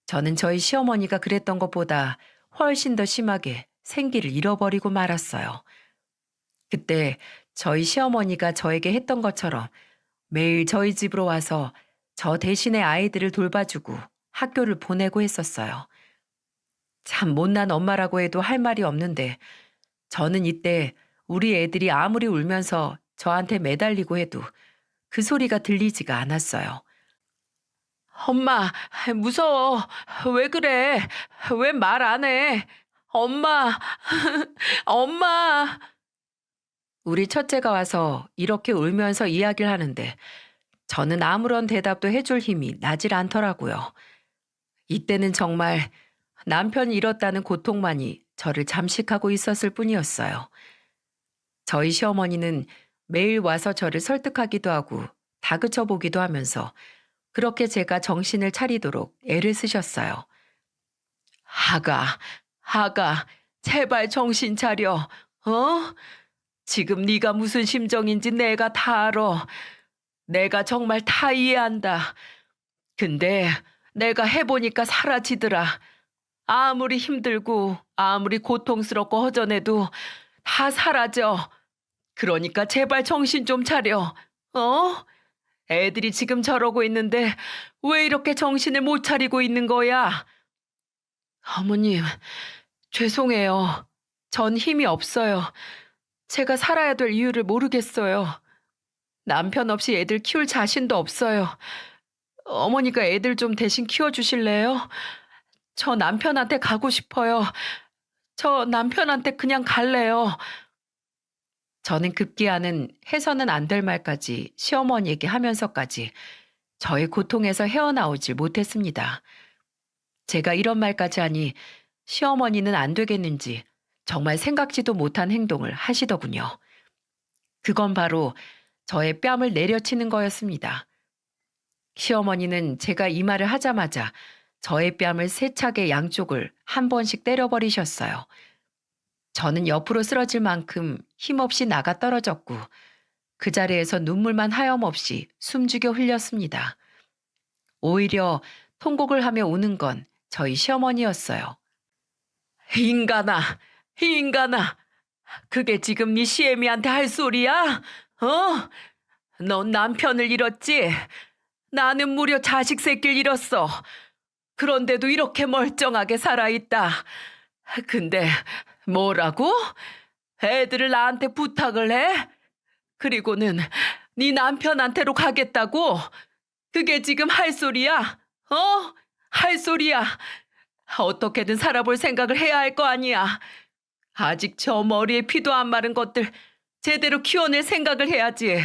저는 저희 시어머니가 그랬던 것보다 훨씬 더 심하게 생기를 잃어버리고 말았어요. 그때 저희 시어머니가 저에게 했던 것처럼 매일 저희 집으로 와서 저 대신에 아이들을 돌봐주고 학교를 보내고 했었어요. 참 못난 엄마라고 해도 할 말이 없는데 저는 이때 우리 애들이 아무리 울면서 저한테 매달리고 해도 그 소리가 들리지가 않았어요. 엄마, 무서워. 왜 그래? 왜 말 안 해? 엄마, 엄마. 우리 첫째가 와서 이렇게 울면서 이야기를 하는데 저는 아무런 대답도 해줄 힘이 나질 않더라고요. 이때는 정말 남편이 잃었다는 고통만이 저를 잠식하고 있었을 뿐이었어요. 저희 시어머니는 매일 와서 저를 설득하기도 하고 다그쳐 보기도 하면서 그렇게 제가 정신을 차리도록 애를 쓰셨어요. 아가, 아가, 제발 정신 차려. 어? 지금 네가 무슨 심정인지 내가 다 알아. 내가 정말 다 이해한다. 근데 내가 해보니까 사라지더라. 아무리 힘들고 아무리 고통스럽고 허전해도 다 사라져. 그러니까 제발 정신 좀 차려. 어? 애들이 지금 저러고 있는데 왜 이렇게 정신을 못 차리고 있는 거야? 어머님, 죄송해요. 전 힘이 없어요. 제가 살아야 될 이유를 모르겠어요. 남편 없이 애들 키울 자신도 없어요. 어머니가 애들 좀 대신 키워주실래요? 저 남편한테 가고 싶어요. 저 남편한테 그냥 갈래요. 저는 급기야는 해서는 안 될 말까지 시어머니에게 하면서까지 저의 고통에서 헤어나오질 못했습니다. 제가 이런 말까지 하니 시어머니는 안 되겠는지 정말 생각지도 못한 행동을 하시더군요. 그건 바로 저의 뺨을 내려치는 거였습니다. 시어머니는 제가 이 말을 하자마자 저의 뺨을 세차게 양쪽을 한 번씩 때려버리셨어요. 저는 옆으로 쓰러질 만큼 힘없이 나가 떨어졌고 그 자리에서 눈물만 하염없이 숨죽여 흘렸습니다. 오히려 통곡을 하며 우는 건 저희 시어머니였어요. 인간아, 인간아, 그게 지금 네 시애미한테 할 소리야? 어? 넌 남편을 잃었지? 나는 무려 자식 새끼를 잃었어. 그런데도 이렇게 멀쩡하게 살아있다. 근데 뭐라고? 애들을 나한테 부탁을 해? 그리고는 네 남편한테로 가겠다고? 그게 지금 할 소리야? 어? 할 소리야. 어떻게든 살아볼 생각을 해야 할 거 아니야. 아직 저 머리에 피도 안 마른 것들 제대로 키워낼 생각을 해야지.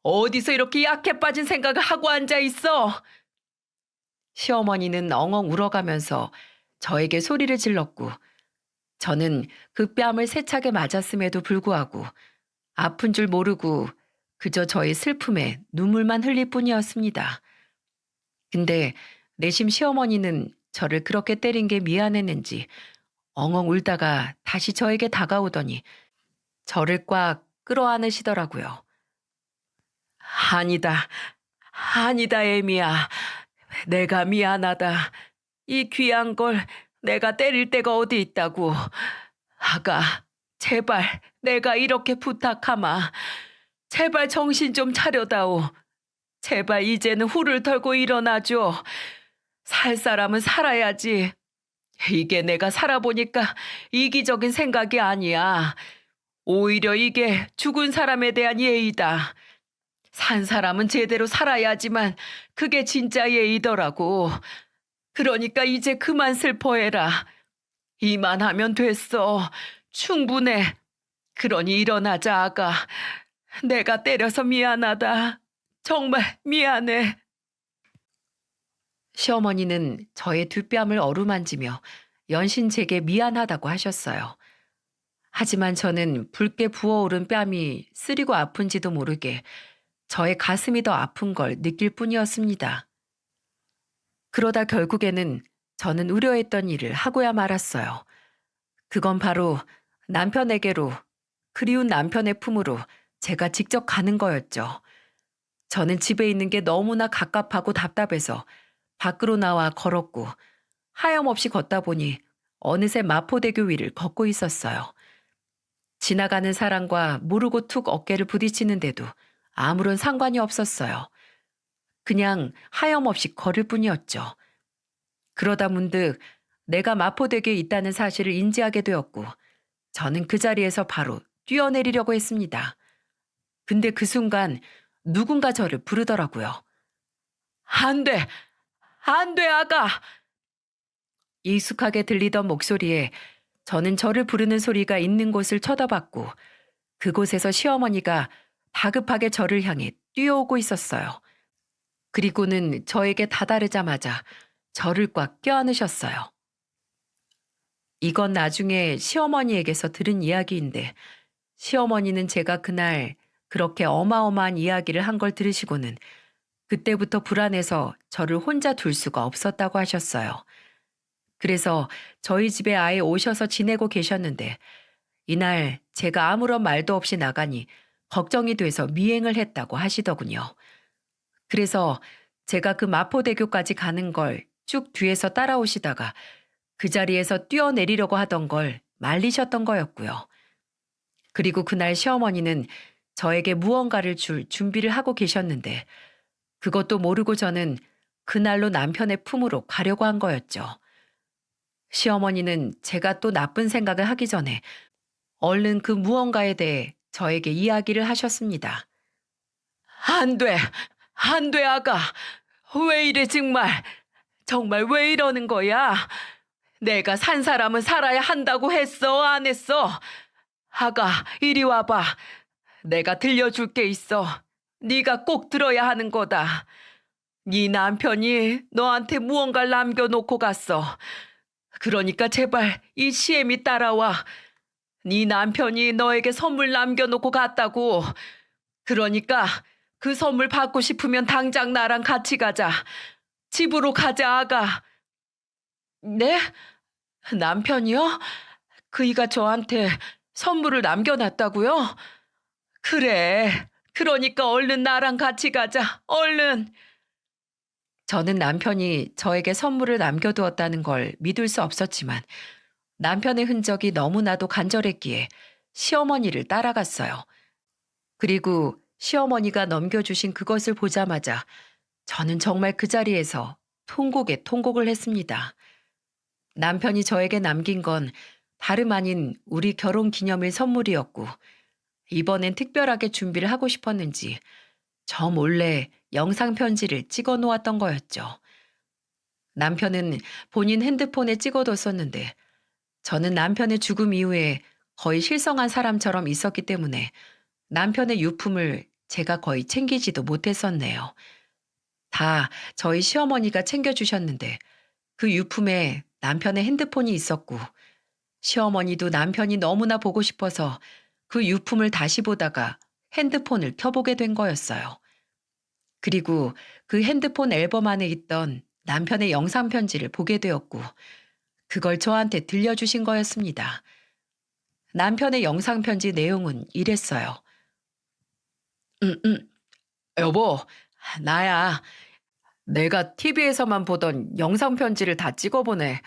어디서 이렇게 약해 빠진 생각을 하고 앉아 있어? 시어머니는 엉엉 울어가면서 저에게 소리를 질렀고 저는 그 뺨을 세차게 맞았음에도 불구하고 아픈 줄 모르고 그저 저의 슬픔에 눈물만 흘릴 뿐이었습니다. 근데 내심 시어머니는 저를 그렇게 때린 게 미안했는지 엉엉 울다가 다시 저에게 다가오더니 저를 꽉 끌어안으시더라고요. 아니다, 아니다, 애미야. 내가 미안하다. 이 귀한 걸 내가 때릴 데가 어디 있다고. 아가, 제발 내가 이렇게 부탁하마. 제발 정신 좀 차려다오. 제발 이제는 후를 털고 일어나줘. 살 사람은 살아야지. 이게 내가 살아보니까 이기적인 생각이 아니야. 오히려 이게 죽은 사람에 대한 예의다. 산 사람은 제대로 살아야지만 그게 진짜 예의더라고. 그러니까 이제 그만 슬퍼해라. 이만하면 됐어. 충분해. 그러니 일어나자, 아가. 내가 때려서 미안하다. 정말 미안해. 시어머니는 저의 두 뺨을 어루만지며 연신 제게 미안하다고 하셨어요. 하지만 저는 붉게 부어오른 뺨이 쓰리고 아픈지도 모르게 저의 가슴이 더 아픈 걸 느낄 뿐이었습니다. 그러다 결국에는 저는 우려했던 일을 하고야 말았어요. 그건 바로 남편에게로, 그리운 남편의 품으로 제가 직접 가는 거였죠. 저는 집에 있는 게 너무나 갑갑하고 답답해서 밖으로 나와 걸었고, 하염없이 걷다 보니 어느새 마포대교 위를 걷고 있었어요. 지나가는 사람과 모르고 툭 어깨를 부딪히는데도 아무런 상관이 없었어요. 그냥 하염없이 걸을 뿐이었죠. 그러다 문득 내가 마포대교에 있다는 사실을 인지하게 되었고, 저는 그 자리에서 바로 뛰어내리려고 했습니다. 근데 그 순간 누군가 저를 부르더라고요. 안 돼! 안 돼, 아가! 익숙하게 들리던 목소리에 저는 저를 부르는 소리가 있는 곳을 쳐다봤고, 그곳에서 시어머니가 다급하게 저를 향해 뛰어오고 있었어요. 그리고는 저에게 다다르자마자 저를 꽉 껴안으셨어요. 이건 나중에 시어머니에게서 들은 이야기인데, 시어머니는 제가 그날 그렇게 어마어마한 이야기를 한 걸 들으시고는 그때부터 불안해서 저를 혼자 둘 수가 없었다고 하셨어요. 그래서 저희 집에 아예 오셔서 지내고 계셨는데, 이날 제가 아무런 말도 없이 나가니 걱정이 돼서 미행을 했다고 하시더군요. 그래서 제가 그 마포대교까지 가는 걸 쭉 뒤에서 따라오시다가 그 자리에서 뛰어내리려고 하던 걸 말리셨던 거였고요. 그리고 그날 시어머니는 저에게 무언가를 줄 준비를 하고 계셨는데, 그것도 모르고 저는 그날로 남편의 품으로 가려고 한 거였죠. 시어머니는 제가 또 나쁜 생각을 하기 전에 얼른 그 무언가에 대해 저에게 이야기를 하셨습니다. 안 돼! 안 돼, 아가! 왜 이래, 정말! 정말 왜 이러는 거야? 내가 산 사람은 살아야 한다고 했어, 안 했어? 아가, 이리 와봐. 내가 들려줄 게 있어. 네가 꼭 들어야 하는 거다. 네 남편이 너한테 무언가를 남겨놓고 갔어. 그러니까 제발 이 시엠이 따라와. 네 남편이 너에게 선물 남겨놓고 갔다고. 그러니까 그 선물 받고 싶으면 당장 나랑 같이 가자. 집으로 가자, 아가. 네? 남편이요? 그이가 저한테 선물을 남겨놨다고요? 그래. 그러니까 얼른 나랑 같이 가자. 얼른. 저는 남편이 저에게 선물을 남겨두었다는 걸 믿을 수 없었지만, 남편의 흔적이 너무나도 간절했기에 시어머니를 따라갔어요. 그리고 시어머니가 넘겨주신 그것을 보자마자 저는 정말 그 자리에서 통곡에 통곡을 했습니다. 남편이 저에게 남긴 건 다름 아닌 우리 결혼 기념일 선물이었고, 이번엔 특별하게 준비를 하고 싶었는지 저 몰래 영상 편지를 찍어 놓았던 거였죠. 남편은 본인 핸드폰에 찍어뒀었는데, 저는 남편의 죽음 이후에 거의 실성한 사람처럼 있었기 때문에 남편의 유품을 제가 거의 챙기지도 못했었네요. 다 저희 시어머니가 챙겨주셨는데, 그 유품에 남편의 핸드폰이 있었고, 시어머니도 남편이 너무나 보고 싶어서 그 유품을 다시 보다가 핸드폰을 켜보게 된 거였어요. 그리고 그 핸드폰 앨범 안에 있던 남편의 영상 편지를 보게 되었고, 그걸 저한테 들려주신 거였습니다. 남편의 영상 편지 내용은 이랬어요. 여보, 나야. 내가 TV에서만 보던 영상 편지를 다 찍어보네.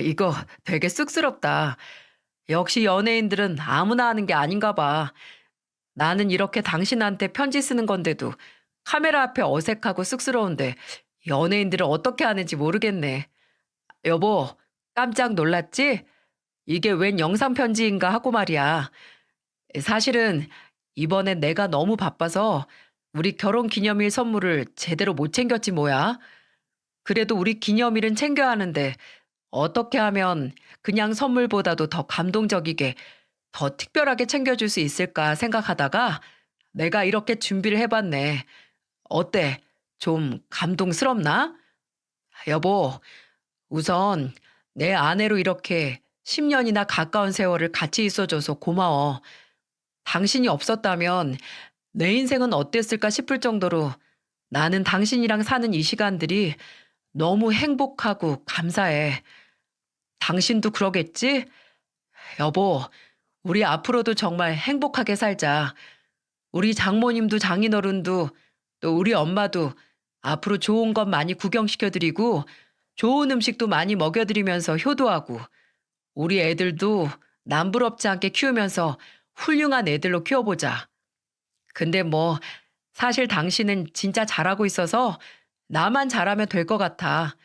이거 되게 쑥스럽다. 역시 연예인들은 아무나 하는 게 아닌가 봐. 나는 이렇게 당신한테 편지 쓰는 건데도 카메라 앞에 어색하고 쑥스러운데, 연예인들은 어떻게 하는지 모르겠네. 여보, 깜짝 놀랐지? 이게 웬 영상 편지인가 하고 말이야. 사실은 이번엔 내가 너무 바빠서 우리 결혼 기념일 선물을 제대로 못 챙겼지 뭐야. 그래도 우리 기념일은 챙겨야 하는데, 어떻게 하면 그냥 선물보다도 더 감동적이게, 더 특별하게 챙겨줄 수 있을까 생각하다가 내가 이렇게 준비를 해봤네. 어때? 좀 감동스럽나? 여보, 우선 내 아내로 이렇게 10년이나 가까운 세월을 같이 있어줘서 고마워. 당신이 없었다면 내 인생은 어땠을까 싶을 정도로 나는 당신이랑 사는 이 시간들이 너무 행복하고 감사해. 당신도 그러겠지? 여보, 우리 앞으로도 정말 행복하게 살자. 우리 장모님도 장인어른도 또 우리 엄마도 앞으로 좋은 것 많이 구경시켜드리고 좋은 음식도 많이 먹여드리면서 효도하고 우리 애들도 남부럽지 않게 키우면서 훌륭한 애들로 키워보자. 근데 뭐 사실 당신은 진짜 잘하고 있어서 나만 잘하면 될 것 같아.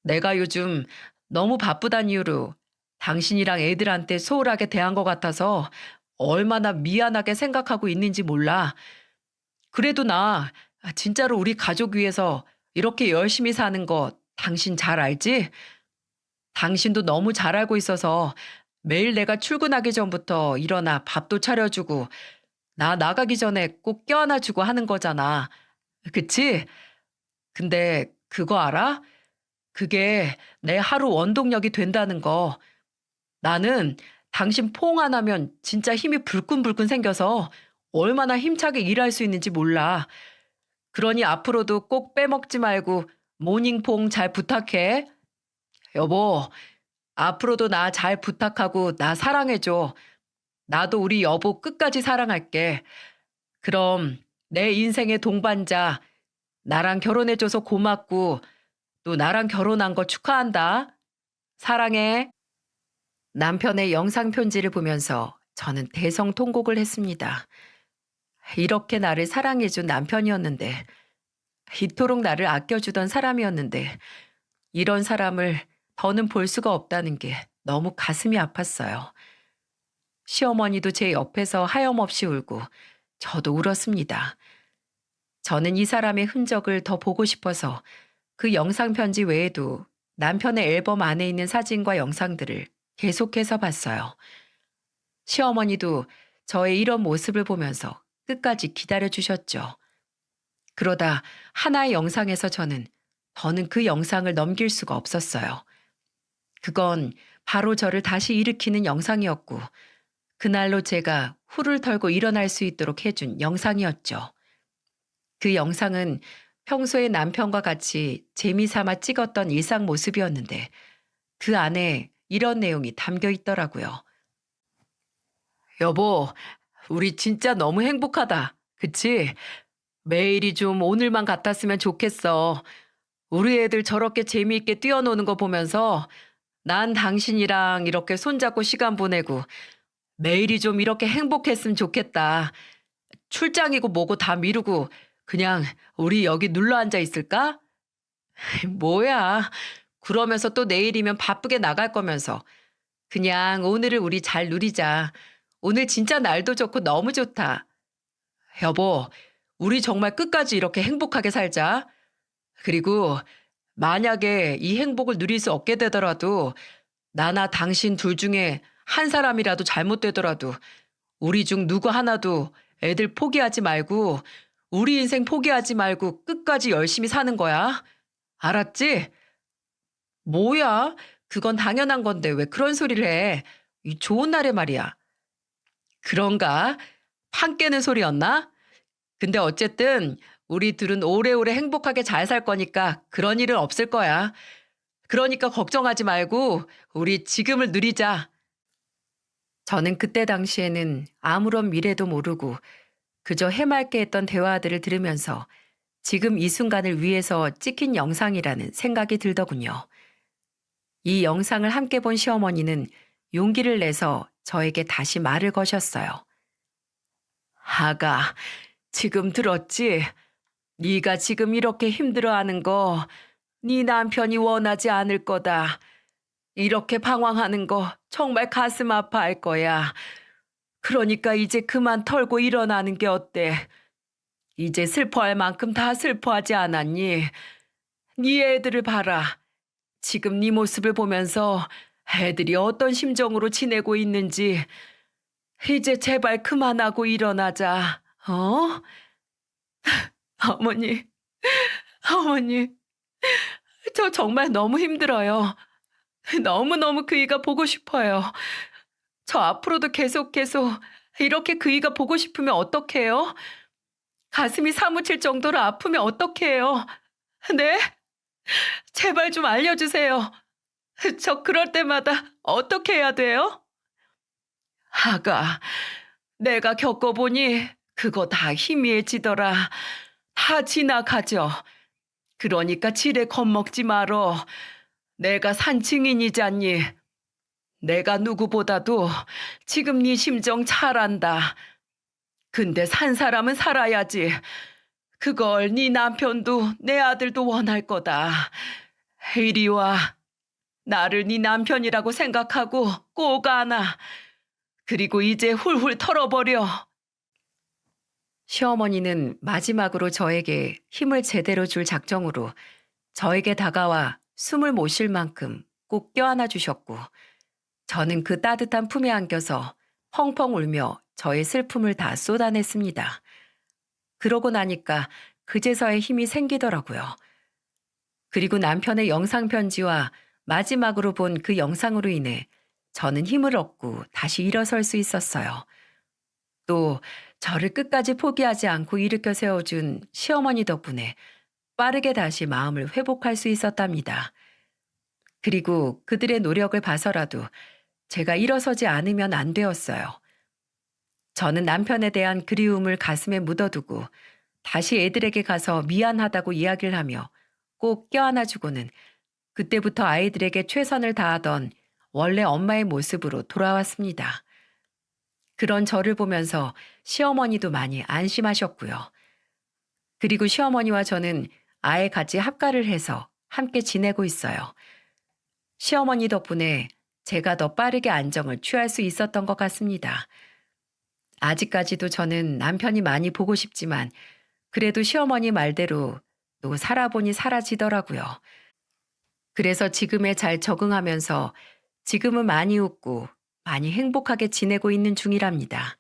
내가 요즘 너무 바쁘단 이유로 당신이랑 애들한테 소홀하게 대한 것 같아서 얼마나 미안하게 생각하고 있는지 몰라. 그래도 나 진짜로 우리 가족 위해서 이렇게 열심히 사는 거 당신 잘 알지? 당신도 너무 잘 알고 있어서 매일 내가 출근하기 전부터 일어나 밥도 차려주고 나 나가기 전에 꼭 껴안아주고 하는 거잖아. 그치? 근데 그거 알아? 그게 내 하루 원동력이 된다는 거. 나는 당신 포옹 안 하면 진짜 힘이 불끈불끈 생겨서 얼마나 힘차게 일할 수 있는지 몰라. 그러니 앞으로도 꼭 빼먹지 말고 모닝 포옹 잘 부탁해. 여보, 앞으로도 나 잘 부탁하고 나 사랑해줘. 나도 우리 여보 끝까지 사랑할게. 그럼 내 인생의 동반자, 나랑 결혼해줘서 고맙고 또 나랑 결혼한 거 축하한다. 사랑해. 남편의 영상 편지를 보면서 저는 대성통곡을 했습니다. 이렇게 나를 사랑해준 남편이었는데, 이토록 나를 아껴주던 사람이었는데, 이런 사람을 더는 볼 수가 없다는 게 너무 가슴이 아팠어요. 시어머니도 제 옆에서 하염없이 울고, 저도 울었습니다. 저는 이 사람의 흔적을 더 보고 싶어서 그 영상 편지 외에도 남편의 앨범 안에 있는 사진과 영상들을 계속해서 봤어요. 시어머니도 저의 이런 모습을 보면서 끝까지 기다려 주셨죠. 그러다 하나의 영상에서 저는 더는 그 영상을 넘길 수가 없었어요. 그건 바로 저를 다시 일으키는 영상이었고, 그날로 제가 후를 털고 일어날 수 있도록 해준 영상이었죠. 그 영상은 평소에 남편과 같이 재미삼아 찍었던 일상 모습이었는데, 그 안에 이런 내용이 담겨 있더라고요. 여보, 우리 진짜 너무 행복하다. 그치? 매일이 좀 오늘만 같았으면 좋겠어. 우리 애들 저렇게 재미있게 뛰어노는 거 보면서 난 당신이랑 이렇게 손잡고 시간 보내고 매일이 좀 이렇게 행복했으면 좋겠다. 출장이고 뭐고 다 미루고 그냥 우리 여기 눌러 앉아 있을까? 뭐야. 그러면서 또 내일이면 바쁘게 나갈 거면서 그냥 오늘을 우리 잘 누리자. 오늘 진짜 날도 좋고 너무 좋다. 여보, 우리 정말 끝까지 이렇게 행복하게 살자. 그리고 만약에 이 행복을 누릴 수 없게 되더라도 나나 당신 둘 중에 한 사람이라도 잘못되더라도 우리 중 누구 하나도 애들 포기하지 말고 우리 인생 포기하지 말고 끝까지 열심히 사는 거야. 알았지? 뭐야? 그건 당연한 건데 왜 그런 소리를 해? 이 좋은 날에 말이야. 그런가? 판 깨는 소리였나? 근데 어쨌든 우리 둘은 오래오래 행복하게 잘 살 거니까 그런 일은 없을 거야. 그러니까 걱정하지 말고 우리 지금을 누리자. 저는 그때 당시에는 아무런 미래도 모르고 그저 해맑게 했던 대화들을 들으면서 지금 이 순간을 위해서 찍힌 영상이라는 생각이 들더군요. 이 영상을 함께 본 시어머니는 용기를 내서 저에게 다시 말을 거셨어요. 아가, 지금 들었지? 네가 지금 이렇게 힘들어하는 거 네 남편이 원하지 않을 거다. 이렇게 방황하는 거 정말 가슴 아파할 거야. 그러니까 이제 그만 털고 일어나는 게 어때? 이제 슬퍼할 만큼 다 슬퍼하지 않았니? 네 애들을 봐라. 지금 네 모습을 보면서 애들이 어떤 심정으로 지내고 있는지 이제 제발 그만하고 일어나자. 어? 어머니, 어머니, 저 정말 너무 힘들어요. 너무너무 그이가 보고 싶어요. 저 앞으로도 계속 이렇게 그이가 보고 싶으면 어떡해요? 가슴이 사무칠 정도로 아프면 어떡해요? 네? 제발 좀 알려주세요. 저 그럴 때마다 어떻게 해야 돼요? 아가, 내가 겪어보니 그거 다 희미해지더라. 다 지나가죠. 그러니까 지레 겁먹지 말어. 내가 산 증인이잖니. 내가 누구보다도 지금 네 심정 잘 안다. 근데 산 사람은 살아야지. 그걸 네 남편도 내 아들도 원할 거다. 이리 와. 나를 네 남편이라고 생각하고 꼭 안아. 그리고 이제 훌훌 털어버려. 시어머니는 마지막으로 저에게 힘을 제대로 줄 작정으로 저에게 다가와 숨을 못 쉴 만큼 꼭 껴안아 주셨고, 저는 그 따뜻한 품에 안겨서 펑펑 울며 저의 슬픔을 다 쏟아냈습니다. 그러고 나니까 그제서야 힘이 생기더라고요. 그리고 남편의 영상편지와 마지막으로 본 그 영상으로 인해 저는 힘을 얻고 다시 일어설 수 있었어요. 또 저를 끝까지 포기하지 않고 일으켜 세워준 시어머니 덕분에 빠르게 다시 마음을 회복할 수 있었답니다. 그리고 그들의 노력을 봐서라도 제가 일어서지 않으면 안 되었어요. 저는 남편에 대한 그리움을 가슴에 묻어두고 다시 애들에게 가서 미안하다고 이야기를 하며 꼭 껴안아주고는 그때부터 아이들에게 최선을 다하던 원래 엄마의 모습으로 돌아왔습니다. 그런 저를 보면서 시어머니도 많이 안심하셨고요. 그리고 시어머니와 저는 아예 같이 합가를 해서 함께 지내고 있어요. 시어머니 덕분에 제가 더 빠르게 안정을 취할 수 있었던 것 같습니다. 아직까지도 저는 남편이 많이 보고 싶지만 그래도 시어머니 말대로 또 살아보니 사라지더라고요. 그래서 지금에 잘 적응하면서 지금은 많이 웃고 많이 행복하게 지내고 있는 중이랍니다.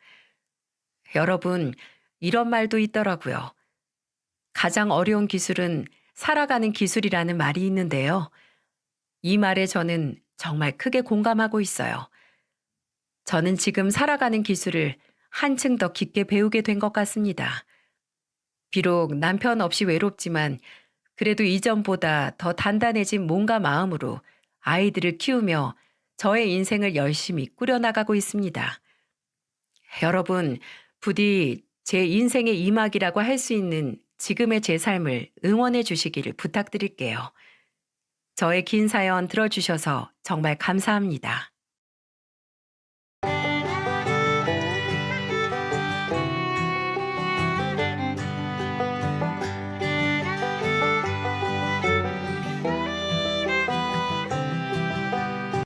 여러분, 이런 말도 있더라고요. 가장 어려운 기술은 살아가는 기술이라는 말이 있는데요. 이 말에 저는 정말 크게 공감하고 있어요. 저는 지금 살아가는 기술을 한층 더 깊게 배우게 된 것 같습니다. 비록 남편 없이 외롭지만 그래도 이전보다 더 단단해진 몸과 마음으로 아이들을 키우며 저의 인생을 열심히 꾸려나가고 있습니다. 여러분, 부디 제 인생의 이막이라고 할 수 있는 지금의 제 삶을 응원해 주시기를 부탁드릴게요. 저의 긴 사연 들어주셔서 정말 감사합니다.